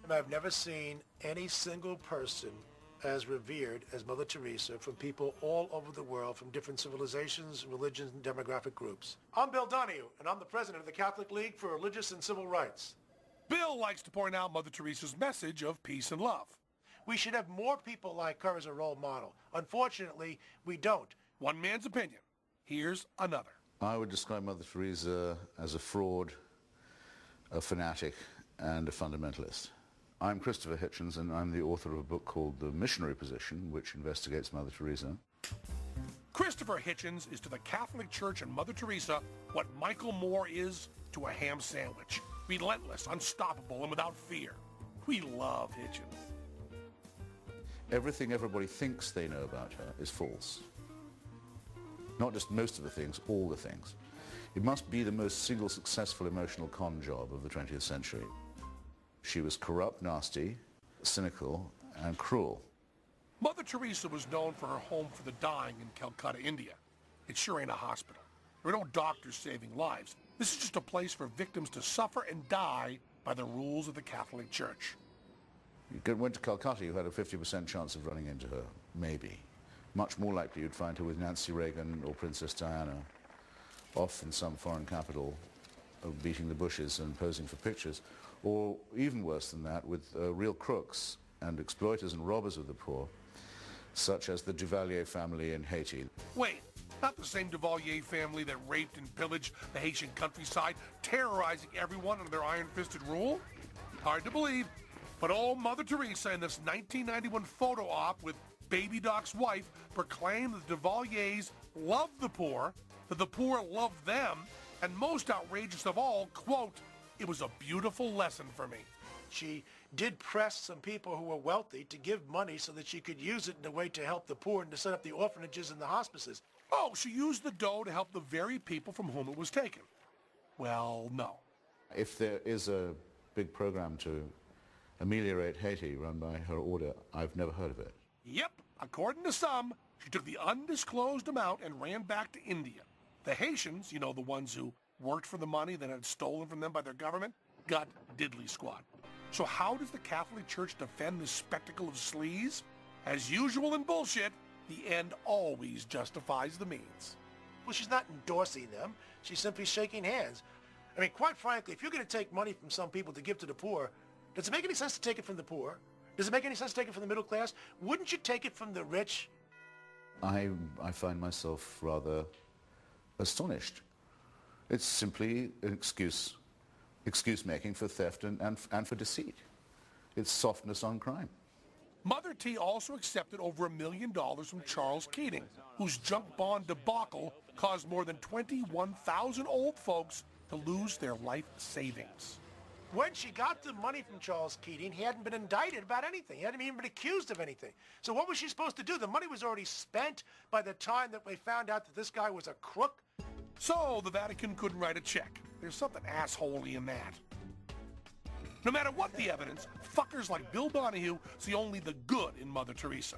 And I've never seen any single person as revered as Mother Teresa from people all over the world, from different civilizations, religions, and demographic groups. I'm Bill Donahue, and I'm the president of the Catholic League for Religious and Civil Rights. Bill likes to point out Mother Teresa's message of peace and love. We should have more people like her as a role model. Unfortunately, we don't. One man's opinion. Here's another. I would describe Mother Teresa as a fraud, a fanatic, and a fundamentalist. I'm Christopher Hitchens, and I'm the author of a book called The Missionary Position, which investigates Mother Teresa. Christopher Hitchens is to the Catholic Church and Mother Teresa what Michael Moore is to a ham sandwich. Relentless, unstoppable, and without fear. We love Hitchens. Everything everybody thinks they know about her is false. Not just most of the things, all the things. It must be the most single successful emotional con job of the 20th century. She was corrupt, nasty, cynical, and cruel. Mother Teresa was known for her home for the dying in Calcutta, India. It sure ain't a hospital. There are no doctors saving lives. This is just a place for victims to suffer and die by the rules of the Catholic Church. You went to Calcutta, you had a 50% chance of running into her, maybe. Much more likely you'd find her with Nancy Reagan or Princess Diana, off in some foreign capital, beating the bushes and posing for pictures, or even worse than that, with real crooks and exploiters and robbers of the poor, such as the Duvalier family in Haiti. Wait, not the same Duvalier family that raped and pillaged the Haitian countryside, terrorizing everyone under their iron-fisted rule? Hard to believe, but old Mother Teresa in this 1991 photo op with Baby Doc's wife proclaimed that the Duvaliers loved the poor, that the poor loved them, and most outrageous of all, quote, "It was a beautiful lesson for me." She did press some people who were wealthy to give money so that she could use it in a way to help the poor and to set up the orphanages and the hospices. Oh, she used the dough to help the very people from whom it was taken. Well, no. If there is a big program to ameliorate Haiti run by her order, I've never heard of it. Yep, according to some, she took the undisclosed amount and ran back to India. The Haitians, you know, the ones who worked for the money that had stolen from them by their government, got diddly squat. So how does the Catholic Church defend this spectacle of sleaze? As usual in bullshit, the end always justifies the means. Well, she's not endorsing them. She's simply shaking hands. I mean, quite frankly, if you're going to take money from some people to give to the poor, does it make any sense to take it from the poor? Does it make any sense to take it from the middle class? Wouldn't you take it from the rich? I find myself rather astonished. It's simply an excuse-making for theft and for deceit. It's softness on crime. Mother T also accepted over $1 million from Charles Keating, whose junk bond debacle caused more than 21,000 old folks to lose their life savings. When she got the money from Charles Keating, he hadn't been indicted about anything. He hadn't even been accused of anything. So what was she supposed to do? The money was already spent by the time that we found out that this guy was a crook. So the Vatican couldn't write a check. There's something assholey in that. No matter what the evidence, fuckers like Bill Donahue see only the good in Mother Teresa.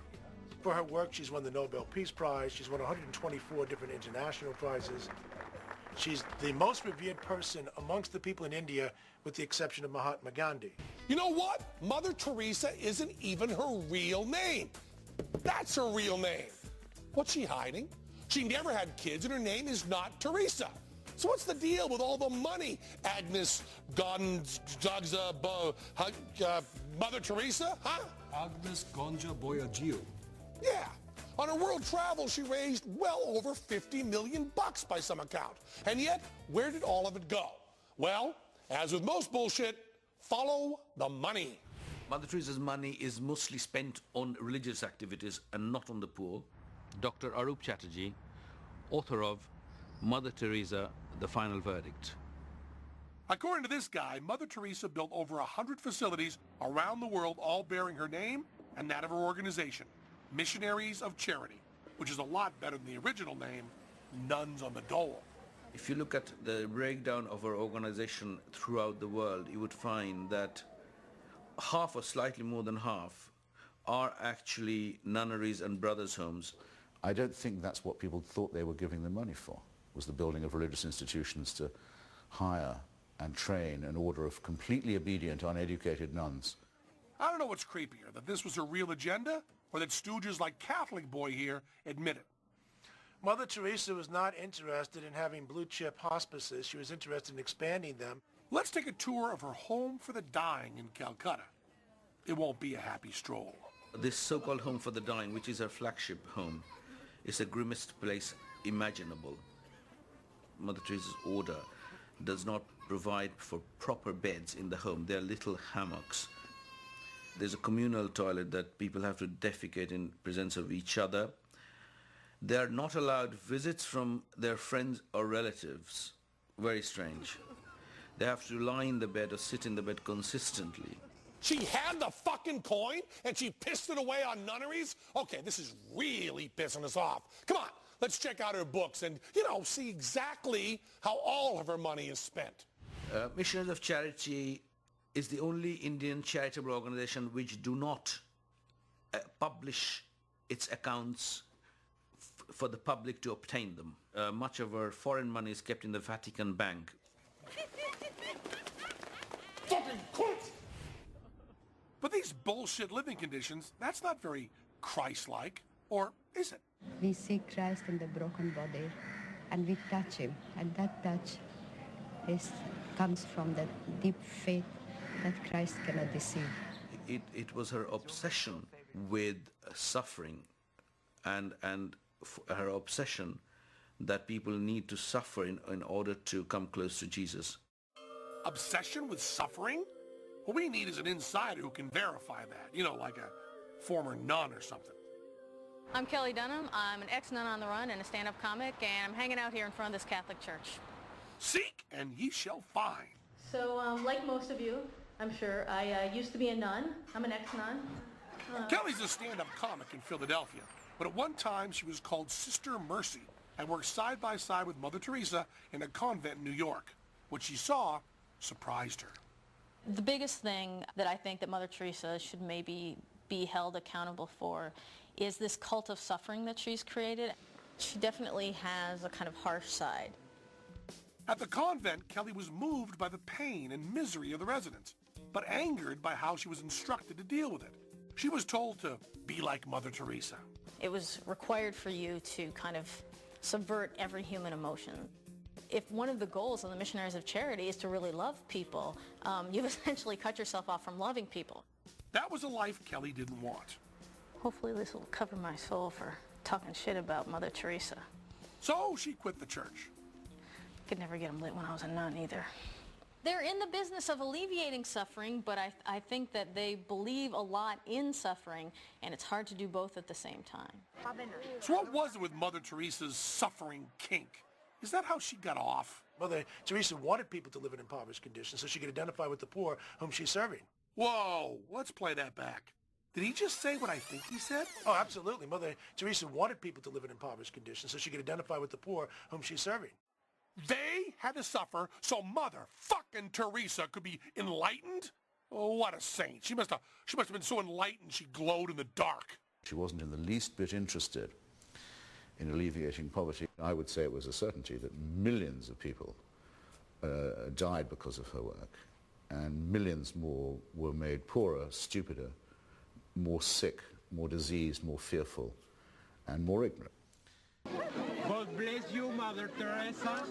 For her work, she's won the Nobel Peace Prize. She's won 124 different international prizes. She's the most revered person amongst the people in India, with the exception of Mahatma Gandhi. You know what? Mother Teresa isn't even her real name. That's her real name. What's she hiding? She never had kids and her name is not Teresa. So what's the deal with all the money? Agnes Mother Teresa, huh? Agnes Gonja Boyagio. Yeah. On her world travel, she raised well over $50 million by some account. And yet, where did all of it go? Well, as with most bullshit, follow the money. Mother Teresa's money is mostly spent on religious activities and not on the poor. Dr. Arup Chatterjee, author of Mother Teresa, The Final Verdict. According to this guy, Mother Teresa built over 100 facilities around the world, all bearing her name and that of her organization, Missionaries of Charity, which is a lot better than the original name, Nuns on the Dole. If you look at the breakdown of our organization throughout the world, you would find that half or slightly more than half are actually nunneries and brothers' homes. I don't think that's what people thought they were giving the money for, was the building of religious institutions to hire and train an order of completely obedient, uneducated nuns. I don't know what's creepier, that this was her real agenda, or that stooges like Catholic boy here admit it. Mother Teresa was not interested in having blue-chip hospices. She was interested in expanding them. Let's take a tour of her home for the dying in Calcutta. It won't be a happy stroll. This so-called home for the dying, which is her flagship home, is the grimmest place imaginable. Mother Teresa's order does not provide for proper beds in the home. They are little hammocks. There's a communal toilet that people have to defecate in presence of each other. They are not allowed visits from their friends or relatives. Very strange. They have to lie in the bed or sit in the bed consistently. She had the fucking coin and she pissed it away on nunneries? Okay, this is really pissing us off. Come on, let's check out her books and, see exactly how all of her money is spent. Missionaries of Charity is the only Indian charitable organization which do not publish its accounts for the public to obtain them. Much of our foreign money is kept in the Vatican Bank. Fucking quit! But these bullshit living conditions, that's not very Christ-like, or is it? We see Christ in the broken body, and we touch him, and that touch comes from the deep faith that Christ cannot deceive. It was her obsession with suffering and her obsession that people need to suffer in order to come close to Jesus. Obsession with suffering? What we need is an insider who can verify that, like a former nun or something. I'm Kelly Dunham. I'm an ex-nun on the run and a stand-up comic, and I'm hanging out here in front of this Catholic church. Seek and ye shall find. So, like most of you, I'm sure, I used to be a nun. I'm an ex-nun. Kelly's a stand-up comic in Philadelphia, but at one time she was called Sister Mercy and worked side by side with Mother Teresa in a convent in New York. What she saw surprised her. The biggest thing that I think that Mother Teresa should maybe be held accountable for is this cult of suffering that she's created. She definitely has a kind of harsh side. At the convent, Kelly was moved by the pain and misery of the residents, but angered by how she was instructed to deal with it. She was told to be like Mother Teresa. It was required for you to kind of subvert every human emotion. If one of the goals of the Missionaries of Charity is to really love people, you've essentially cut yourself off from loving people. That was a life Kelly didn't want. Hopefully this will cover my soul for talking shit about Mother Teresa. So she quit the church. Could never get them lit when I was a nun either. They're in the business of alleviating suffering, but I think that they believe a lot in suffering, and it's hard to do both at the same time. So what was it with Mother Teresa's suffering kink? Is that how she got off? Mother Teresa wanted people to live in impoverished conditions so she could identify with the poor whom she's serving. Whoa, let's play that back. Did he just say what I think he said? Oh, absolutely. Mother Teresa wanted people to live in impoverished conditions so she could identify with the poor whom she's serving. They had to suffer so Mother fucking Teresa could be enlightened? Oh, what a saint. She must have been so enlightened she glowed in the dark. She wasn't in the least bit interested in alleviating poverty. I would say it was a certainty that millions of people died because of her work, and millions more were made poorer, stupider, more sick, more diseased, more fearful, and more ignorant. God bless you, Mother Teresa.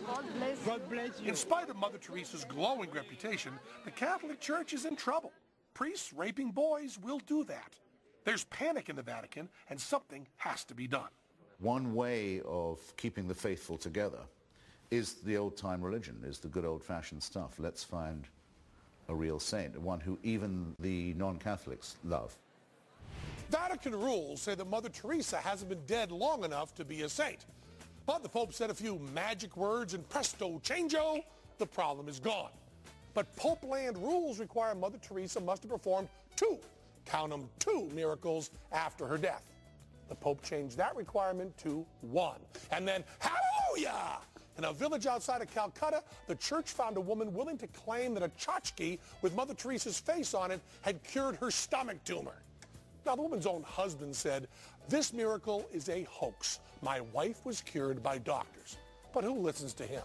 God bless you. In spite of Mother Teresa's glowing reputation, the Catholic Church is in trouble. Priests raping boys will do that. There's panic in the Vatican, and something has to be done. One way of keeping the faithful together is the old-time religion, is the good old-fashioned stuff. Let's find a real saint, one who even the non-Catholics love. Vatican rules say that Mother Teresa hasn't been dead long enough to be a saint. But the Pope said a few magic words and presto changeo, the problem is gone. But Pope land rules require Mother Teresa must have performed two miracles after her death. The Pope changed that requirement to one. And then, hallelujah! In a village outside of Calcutta, the church found a woman willing to claim that a tchotchke with Mother Teresa's face on it had cured her stomach tumor. Now, the woman's own husband said, "This miracle is a hoax. My wife was cured by doctors." But who listens to him?